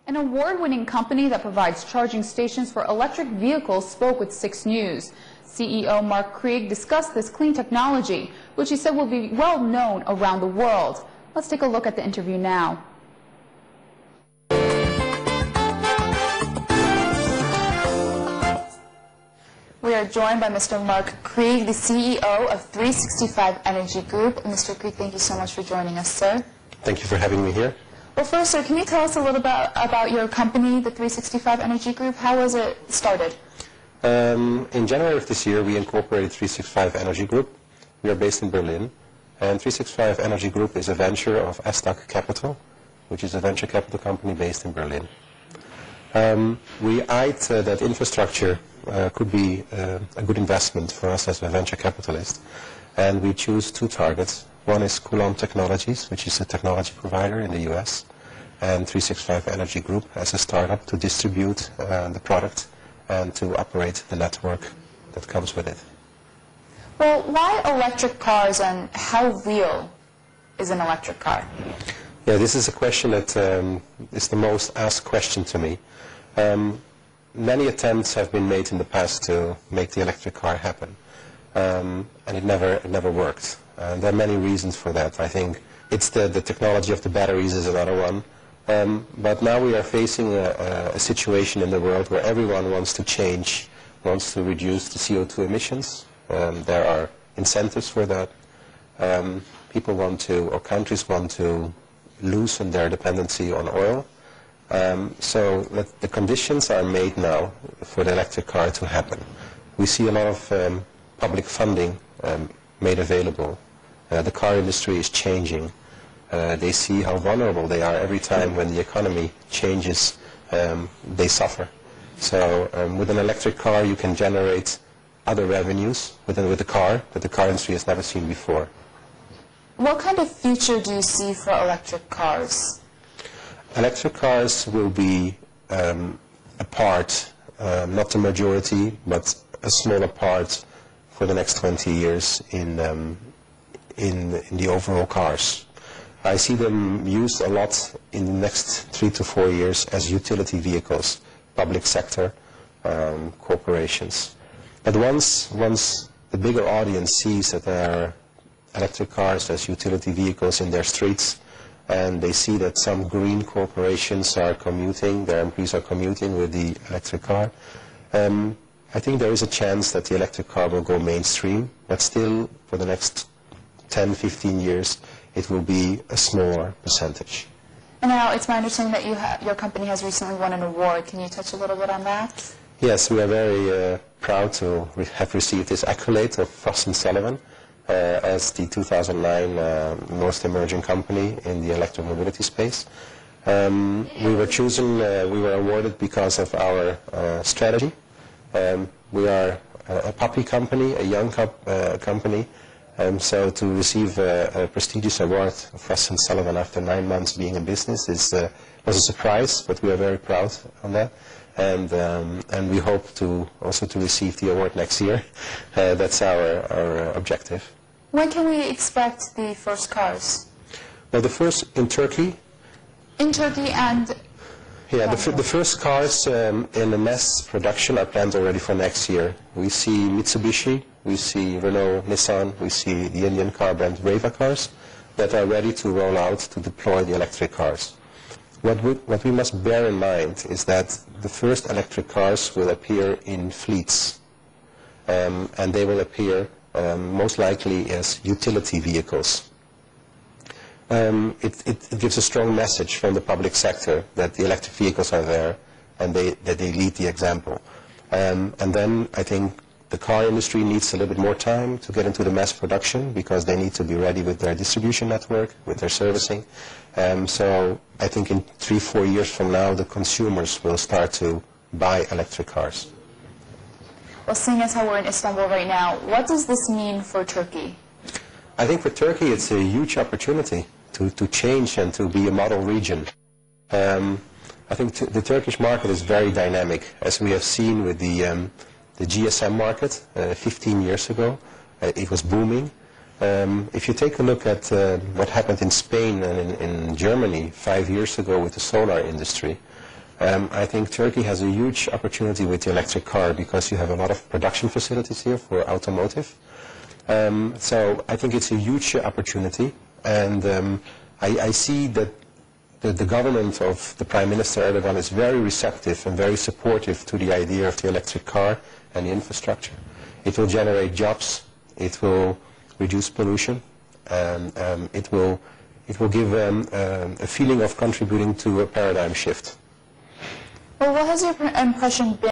An award-winning company that provides charging stations for electric vehicles spoke with 6 News. CEO Mark Kriek discussed this clean technology, which he said will be well known around the world. Let's take a look at the interview now. We are joined by Mr. Mark Kriek, the CEO of 365 Energy Group. Mr. Kriek, thank you so much for joining us, sir. Thank you for having me here. Well, first, sir, can you tell us a little bit about your company, the 365 Energy Group? How was it started? In January of this year, we incorporated 365 Energy Group. We are based in Berlin. And 365 Energy Group is a venture of Stack Capital, which is a venture capital company based in Berlin. We eyed that infrastructure could be a good investment for us as a venture capitalist. And we choose 2 targets. One is Coulomb Technologies, which is a technology provider in the US, and 365 Energy Group as a startup to distribute the product and to operate the network that comes with it. Well, why electric cars and how real is an electric car? Yeah, this is a question that is the most asked question to me. Many attempts have been made in the past to make the electric car happen, and it never worked. There are many reasons for that. I think it's the technology of the batteries is another one. But now we are facing a situation in the world where everyone wants to change, wants to reduce the CO2 emissions. There are incentives for that. People want to, or countries want to, loosen their dependency on oil. So the conditions are made now for the electric car to happen. We see a lot of public funding made available. The car industry is changing. They see how vulnerable they are every time when the economy changes, they suffer. So with an electric car you can generate other revenues with the car that the car industry has never seen before. What kind of future do you see for electric cars? Electric cars will be a part, not the majority, but a smaller part for the next 20 years in the overall cars. I see them used a lot in the next 3 to 4 years as utility vehicles, public sector, corporations. But once the bigger audience sees that there are electric cars as utility vehicles in their streets, and they see that some green corporations are commuting, their employees are commuting with the electric car, I think there is a chance that the electric car will go mainstream, but still for the next 10, 15 years it will be a smaller percentage. And now it's my understanding that your company has recently won an award. Can you touch a little bit on that? Yes, we are very proud to have received this accolade of Frost & Sullivan as the 2009 most emerging company in the electromobility space. We were chosen, we were awarded because of our strategy. We are a puppy company, a young company, so to receive a prestigious award of Frost & Sullivan after 9 months being in business was a surprise, but we are very proud on that. And we hope to also to receive the award next year. That's our objective. When can we expect the first cars? Well, the first in Turkey. In Turkey and... Yeah, the first cars in the mass production are planned already for next year. We see Mitsubishi, we see Renault, Nissan, we see the Indian car brand Reva cars that are ready to roll out to deploy the electric cars. What we must bear in mind is that the first electric cars will appear in fleets, and they will appear most likely as utility vehicles. It gives a strong message from the public sector that the electric vehicles are there and that they lead the example. And then I think the car industry needs a little bit more time to get into the mass production because they need to be ready with their distribution network, with their servicing. So I think in 3-4 years from now the consumers will start to buy electric cars. Well, seeing as how we're in Istanbul right now, what does this mean for Turkey? I think for Turkey it's a huge opportunity to change and to be a model region. I think the Turkish market is very dynamic, as we have seen with the GSM market 15 years ago. It was booming. If you take a look at what happened in Spain and in Germany 5 years ago with the solar industry, I think Turkey has a huge opportunity with the electric car because you have a lot of production facilities here for automotive. So I think it's a huge opportunity, and I see that the government of the Prime Minister Erdogan is very receptive and very supportive to the idea of the electric car and the infrastructure. It will generate jobs, it will reduce pollution, and it will give a feeling of contributing to a paradigm shift. Well, what has your impression been?